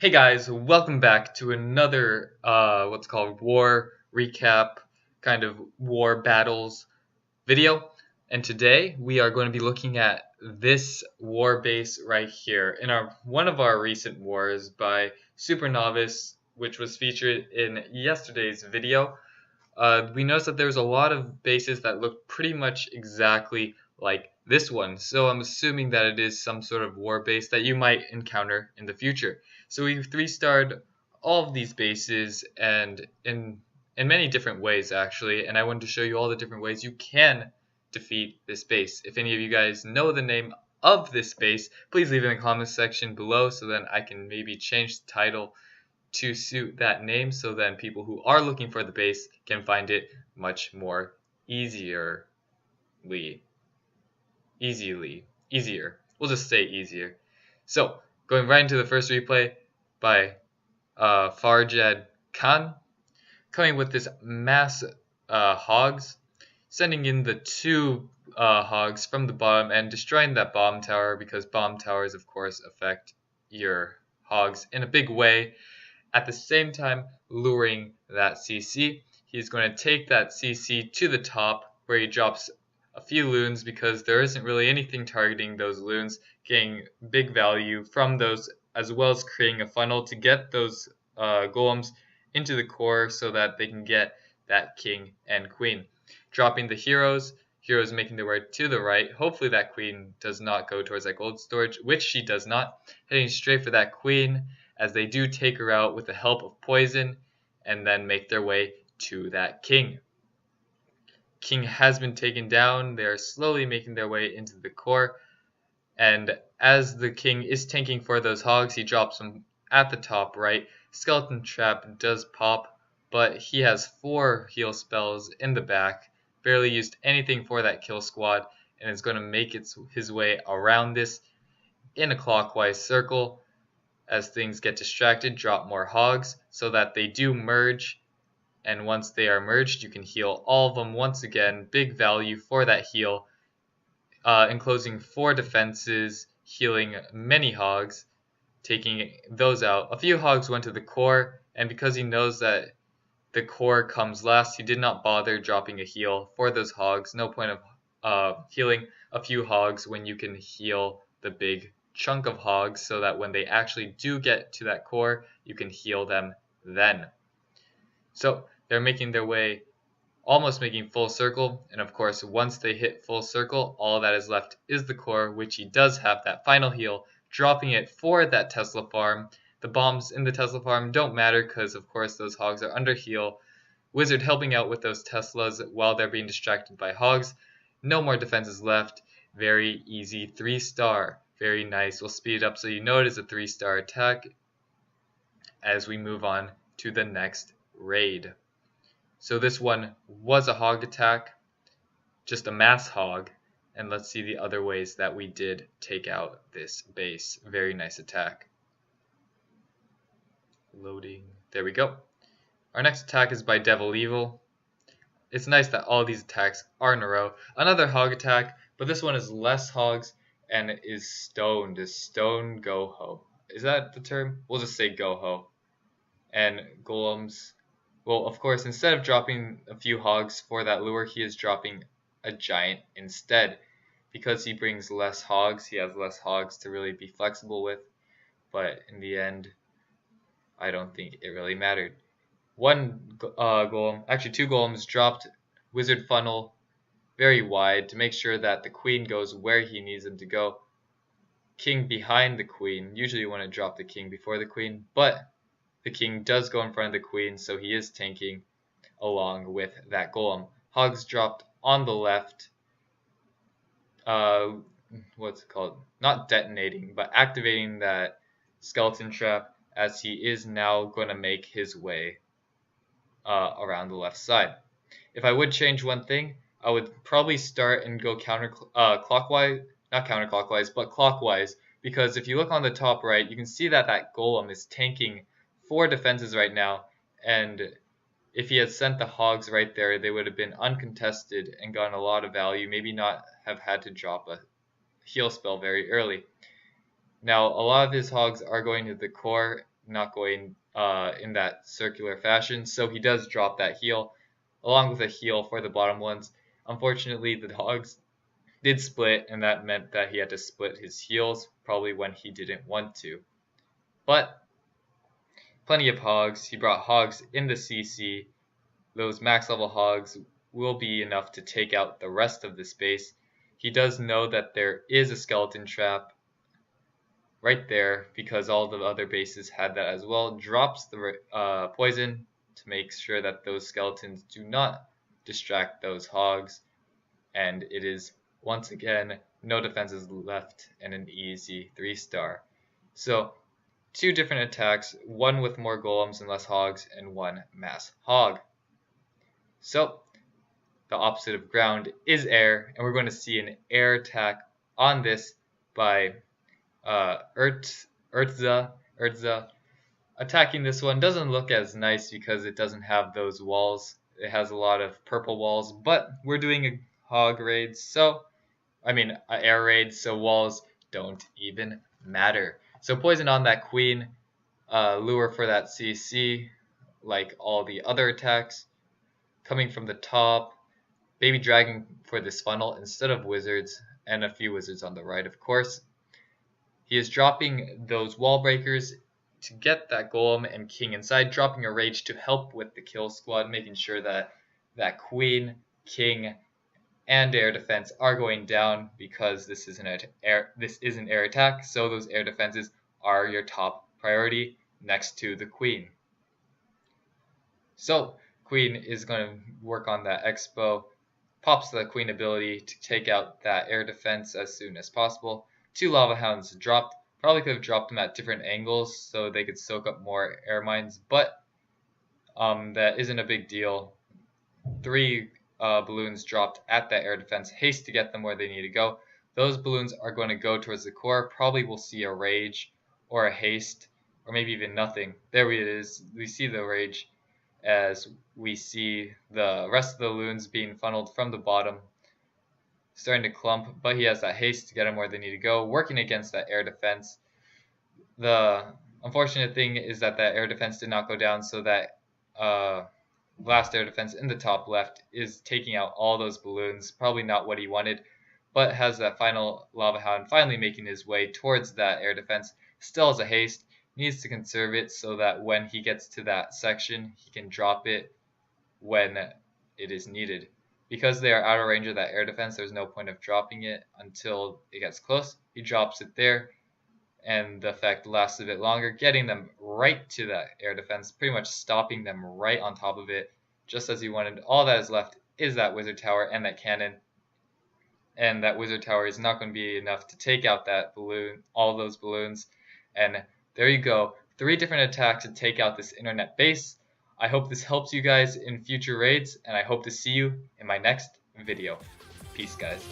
Hey guys, welcome back to another what's called war recap, kind of war battles video. And today we are going to be looking at this war base right here in one of our recent wars by Super Novice, which was featured in yesterday's video. We noticed that there's a lot of bases that look pretty much exactly like this one, so I'm assuming that it is some sort of war base that you might encounter in the future. So we've 3-starred all of these bases, and in many different ways actually, and I wanted to show you all the different ways you can defeat this base. If any of you guys know the name of this base, please leave it in the comments section below so then I can maybe change the title to suit that name, so then people who are looking for the base can find it much more easier. We'll just say easier. So going right into the first replay by Farjad Khan, coming with this mass hogs, sending in the two hogs from the bottom and destroying that bomb tower, because bomb towers of course affect your hogs in a big way. At the same time luring that CC, he's going to take that CC to the top where he drops a few loons, because there isn't really anything targeting those loons, getting big value from those, as well as creating a funnel to get those golems into the core so that they can get that king and queen. Dropping the heroes making their way to the right. Hopefully that queen does not go towards that gold storage, which she does not. Heading straight for that queen, as they do take her out with the help of poison, and then make their way to that king. King has been taken down. They are slowly making their way into the core, and as the king is tanking for those hogs, he drops them at the top right. Skeleton Trap does pop, but he has 4 heal spells in the back, barely used anything for that kill squad, and is going to make his way around this in a clockwise circle. As things get distracted, drop more hogs so that they do merge, and once they are merged you can heal all of them once again. Big value for that heal, enclosing 4 defenses, healing many hogs, taking those out. A few hogs went to the core, and because he knows that the core comes last, he did not bother dropping a heal for those hogs. No point of healing a few hogs when you can heal the big chunk of hogs, so that when they actually do get to that core, you can heal them then. So they're making their way, almost making full circle, and of course once they hit full circle, all that is left is the core, which he does have that final heal, dropping it for that Tesla farm. The bombs in the Tesla farm don't matter, because of course those hogs are under heal. Wizard helping out with those Teslas while they're being distracted by hogs. No more defenses left. Very easy 3-star. Very nice. We'll speed it up so you know it is a 3-star attack as we move on to the next raid. So this one was a hog attack, just a mass hog, and let's see the other ways that we did take out this base. Very nice attack. Loading. There we go. Our next attack is by Devil Evil. It's nice that all these attacks are in a row. Another hog attack, but this one is less hogs and is stoned. Is stone GoHo. Is that the term? We'll just say GoHo. And golems, well, of course, instead of dropping a few hogs for that lure, he is dropping a giant instead. Because he brings less hogs, he has less hogs to really be flexible with. But in the end, I don't think it really mattered. One golem, actually 2 golems, dropped wizard funnel very wide to make sure that the queen goes where he needs him to go. King behind the queen. Usually you want to drop the king before the queen, but the king does go in front of the queen, so he is tanking along with that golem. Hogs dropped on the left. What's it called? Not detonating, but activating that skeleton trap, as he is now going to make his way around the left side. If I would change one thing, I would probably start and go clockwise, not counterclockwise, but clockwise, because if you look on the top right, you can see that that golem is tanking 4 defenses right now, and if he had sent the hogs right there, they would have been uncontested and gotten a lot of value, maybe not have had to drop a heal spell very early. Now, a lot of his hogs are going to the core, not going in that circular fashion. So he does drop that heal along with a heal for the bottom ones. Unfortunately, the hogs did split, and that meant that he had to split his heals, probably when he didn't want to. But plenty of hogs. He brought hogs in the CC. Those max level hogs will be enough to take out the rest of the space. He does know that there is a skeleton trap right there because all the other bases had that as well. Drops the poison to make sure that those skeletons do not distract those hogs. And it is once again no defenses left and an easy 3-star. So 2 different attacks, one with more golems and less hogs, and 1 mass hog. So the opposite of ground is air, and we're going to see an air attack on this by Urza. Attacking this one doesn't look as nice because it doesn't have those walls. It has a lot of purple walls, but we're doing a hog raid, air raid, so walls don't even matter. So poison on that queen, lure for that CC, like all the other attacks. Coming from the top, baby dragon for this funnel instead of wizards, and a few wizards on the right, of course. He is dropping those wall breakers to get that golem and king inside, dropping a rage to help with the kill squad, making sure that that queen, king, and air defense are going down because this is an air attack, so those air defenses are your top priority next to the queen. So queen is going to work on that expo, pops the queen ability to take out that air defense as soon as possible. 2 lava hounds dropped. Probably could have dropped them at different angles so they could soak up more air mines, but that isn't a big deal. 3 balloons dropped at that air defense. Haste to get them where they need to go. Those balloons are going to go towards the core. Probably we'll see a rage or a haste or maybe even nothing. There it is. We see the rage as we see the rest of the loons being funneled from the bottom, starting to clump, but he has that haste to get them where they need to go, working against that air defense. The unfortunate thing is that air defense did not go down, so that last air defense in the top left is taking out all those balloons. Probably not what he wanted, but has that final lava hound finally making his way towards that air defense. Still has a haste, needs to conserve it so that when he gets to that section, he can drop it when it is needed. Because they are out of range of that air defense, there's no point of dropping it until it gets close. He drops it there, and the effect lasts a bit longer, getting them right to that air defense, pretty much stopping them right on top of it, just as he wanted. All that is left is that wizard tower and that cannon, and that wizard tower is not going to be enough to take out that balloon, all those balloons, and there you go. 3 different attacks to take out this internet base. I hope this helps you guys in future raids, and I hope to see you in my next video. Peace, guys.